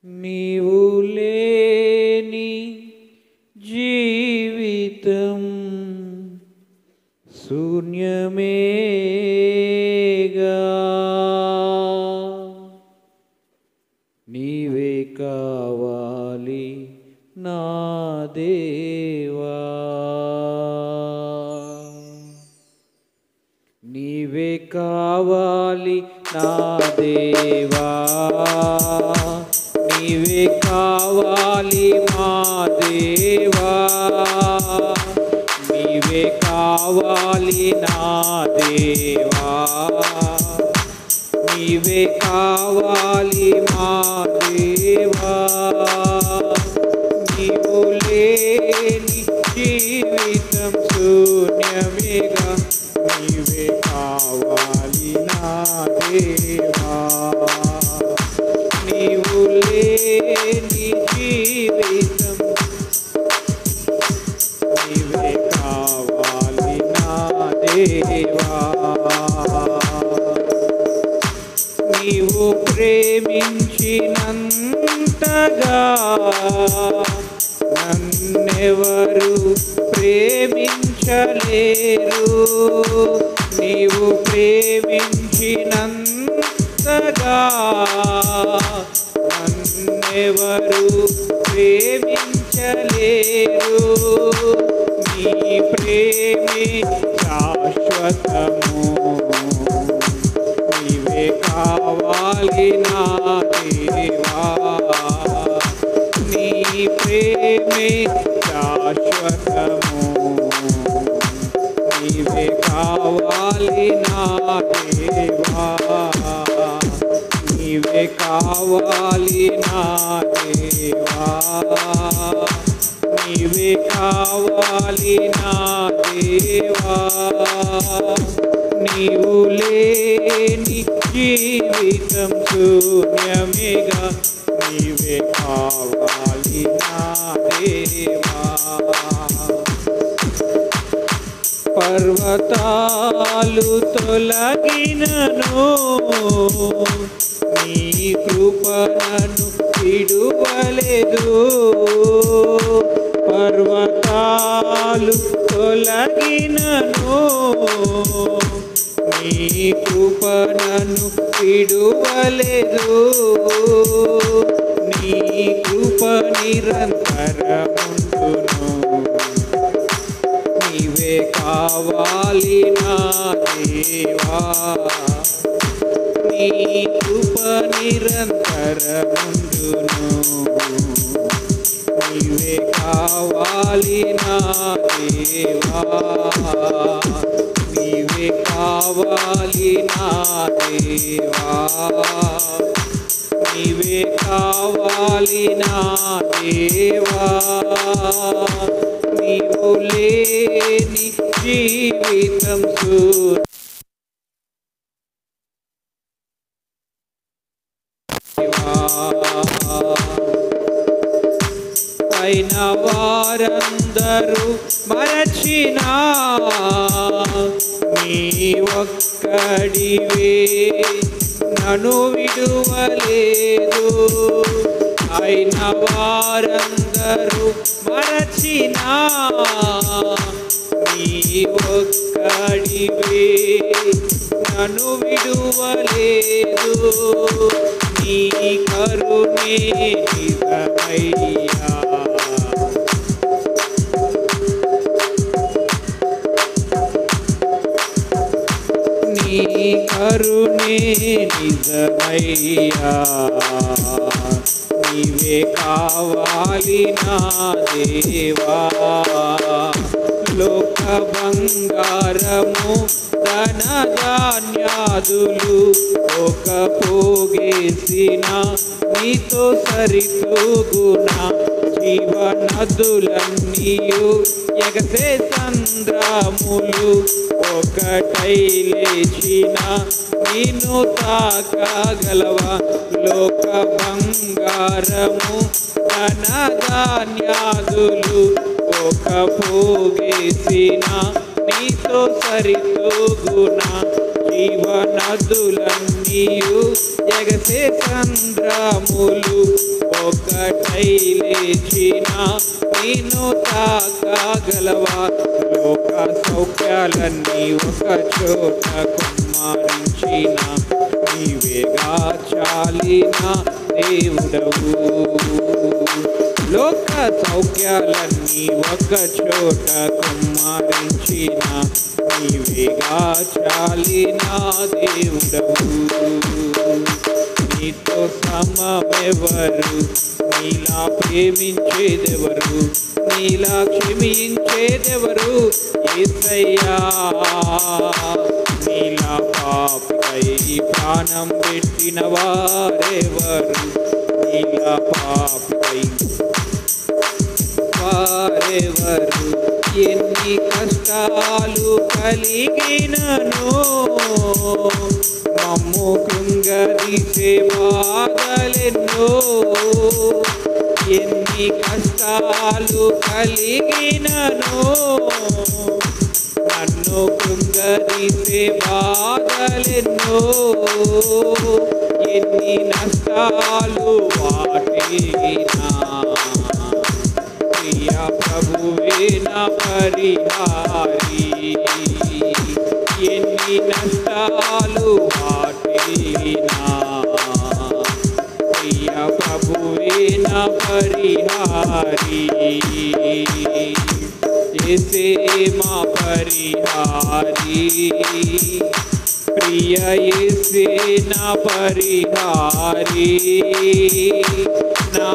నీవు లేని జీవితం శూన్యమేగా, నీవే కావాలి నా దేవా, నీవే కావాలి నా దేవా, నీవే కావాలి మా దేవా, నీవే కావాలి నా దేవా, నీవే కావాలి మా దేవా, నీవు లేని జీవితం శూన్యమేగా, నీవే కావాలి నా దేవా, నీవు లేని జీవితం నీవే కావాలి నా దేవా, నీవు ప్రేమించినంతగా నన్నెవరు ప్రేమించలేరు, నీవు ప్రేమించినంతగా నన్నెవరు ప్రేమించలేరు, నీ ప్రేమే శాశ్వతము, నీవే కావాలి నా దేవా, నీ ప్రేమే శాశ్వతము, నీవే కావాలి నా దేవా, నీవే కావాలి నా దేవా, నీవే కావాలి నా దేవా, నీవు లేని జీవితం శూన్యమేగా, నీవే కావాలి నా దేవా, పర్వతాలు తొలగినను నీ కృపను విడువలేదు, పర్వతాలు తొలగినను నీ కృపను విడువలేదు, నీ కృప నిరంతరముండును, నీవే కావాలి నా దేవా, నీ కృప నిరంతరముండును, నీవే కావాలి నా దేవా, నీవే కావాలి నా దేవా, నీవే కావాలి నా దేవా, నీవు లేని జీవితం అయిన వారందరూ మరచినా నీ ఒక్కడివే నన్ను విడువలేదు, అయిన వారందరూ మరచినా నీ ఒక్కడివే నన్ను విడువలేదు, నీ కరుణే నిజమయ్యా, నీ కరుణే నిజమయ్యా, నీవే కావాలి నా దేవా, లోక బంగారము ధన ధాన్యాదులు ఒక పోగేసిన నీతో సరితూగునా, జీవనదులన్నీయు ఎగసే సంద్రములు ఒకటై లేచిన నిన్ను తాకగలవా, లోక బంగారము ధన ధాన్యాదులు ఒక పోగేసిన నీతో సరితూగునా, జీవనదులన్నీయు ఎగసే సంద్రములు ఒకటై లేచిన నిన్ను తాకగలవా లోక సౌఖ్యాలన్నీ ఒక చోట కుమ్మరించిన నీవేగా చాలిన దేవుడవు లోక సౌఖ్యాలన్నీ ఒక చోట కుమ్మరించిన నీవేగా చాలిన దేవుడవు నీతో సమమెవరు నీలా ప్రేమించేదెవరు నీలా క్షమించేదెవరు యేసయ్యా నీలా పాపికై ప్రాణం పెట్టిన వారెవరు నీలా పాపికై వారెవరు ఎన్ని కష్టాలు కలిగినను మమ్ము కృంగదీసే బాధలెన్నో ఎన్ని కష్టాలు కలిగినను నన్ను కృంగదీసే బాధలెన్నో ఎన్ని నష్టాలు వాటినా ప్రియ ప్రభువే నా పరిహారి ఎన్ని నష్టాలు వాటినా ప్రియ ప్రభువే నా పరిహారి యేసే మా పరిహారి ప్రియ యేసే నా పరిహారి నా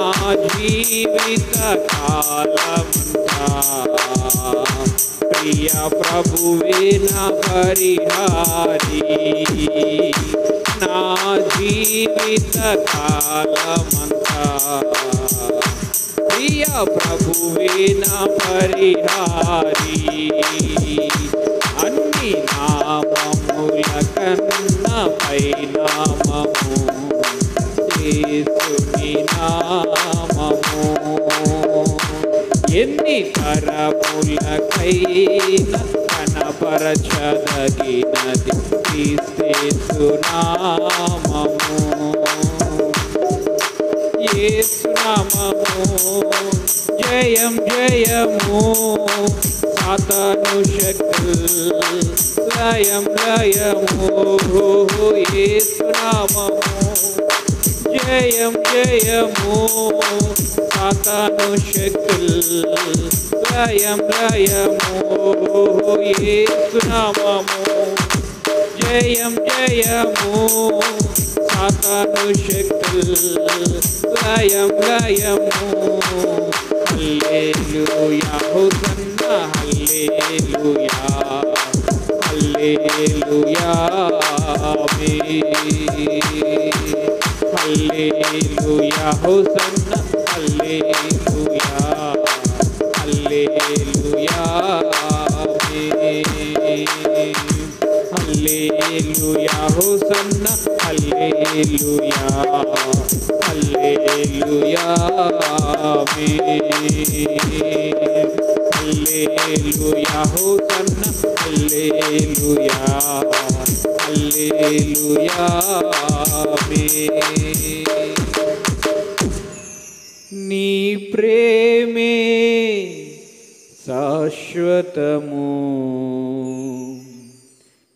జీవిత కాలమంతా ప్రియ ప్రభువే నా పరిహారి నా జీవిత కాలమంతా ప్రియ ప్రభువే నా పరిహారి అన్ని నామముల కన్నా పై నామము యేసుని నామము ఎన్ని తరములకైనా కనపరచదగినది క్రీస్తు నామము యేసు నామము జయం జయము సాతాను శక్తుల్ లయం లయము యేసు నామము జయం జయము సాతాను శక్తుల్ లయం లయము యేసు నామము జయం జయము సాతాను శక్తుల్ లయం లయము హల్లెలూయా హోసన్నా హల్లెలూయా హల్లెలూయా హల్లెలూయా హోసన్నా హల్లెలూయా హల్లెలూయా హల్లెలూయా హోసన్నా హల్లెలూయా హల్లెలూయా హల్లెలూయా హోసన్నా హల్లెలూయా హల్లెలూయా నీ ప్రేమే శాశ్వతము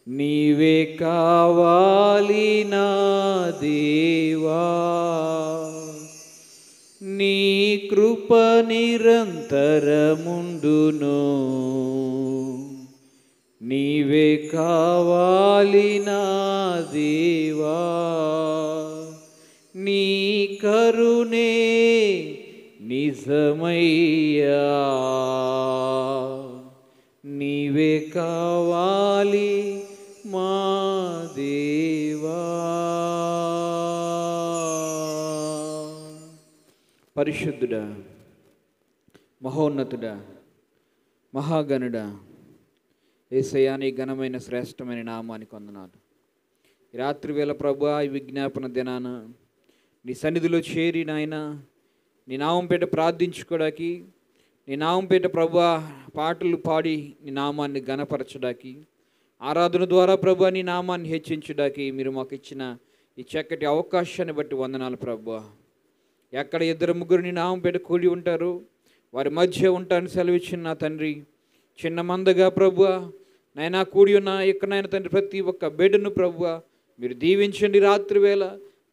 నీవే కావాలి నా దేవా నీ కృప నిరంతరముండును నీవే కావాలి నా దేవా నీ కరుణే నిజమయ్యా నీవే కావాలి మా దేవా పరిశుద్ధుడా మహోన్నతుడా మహాగణుడా యేసయ్యా నీ ఘనమైన శ్రేష్టమైన నామానికి వందనాలు. ఈ రాత్రి వేళ ప్రభువా ఈ విజ్ఞాపన దినాన నీ సన్నిధిలో చేరి నాయన నీ నామం పేట ప్రార్థించుకోవడానికి నీ నామం పేట ప్రభువా పాటలు పాడి నీ నామాన్ని ఘనపరచడానికి ఆరాధన ద్వారా ప్రభువా నీ నామాన్ని హెచ్చించడానికి మీరు మాకు ఇచ్చిన ఈ చక్కటి అవకాశాన్ని బట్టి వందనాలు ప్రభువా. ఎక్కడ ఇద్దరు ముగ్గురు నీ నామం పెట్టి కూడి ఉంటారు వారి మధ్య ఉంటాను సెలవిచ్చిన నా తండ్రి. చిన్న మందగా ప్రభువా నైనా కూడి ఉన్న ఎక్కడైనా తండ్రి ప్రతి ఒక్క బిడ్డను ప్రభువా మీరు దీవించండి. రాత్రి వేళ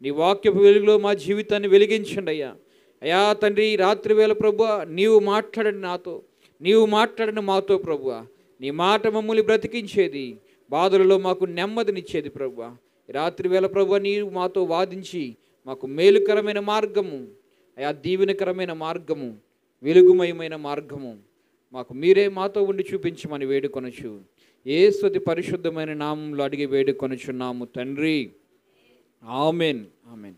నీ వాక్యపు వెలుగులో మా జీవితాన్ని వెలిగించండి అయ్యా. అయా తండ్రి రాత్రి వేళ ప్రభువా నీవు మాట్లాడండి నాతో, నీవు మాట్లాడండి మాతో ప్రభువా. నీ మాట మమ్మల్ని బ్రతికించేది, బాధలలో మాకు నెమ్మదినిచ్చేది ప్రభువా. రాత్రి వేళ ప్రభువా నీవు మాతో వాదించి మాకు మేలుకరమైన మార్గము, అయా దీవెనకరమైన మార్గము, వెలుగుమయమైన మార్గము మాకు మీరే మాతో ఉండి చూపించమని వేడుకొనొచ్చు. యేసు అతి పరిశుద్ధమైన నామంలో అడిగి వేడుకొనుచున్నాము తండ్రి. ఆమెన్. ఆమెన్.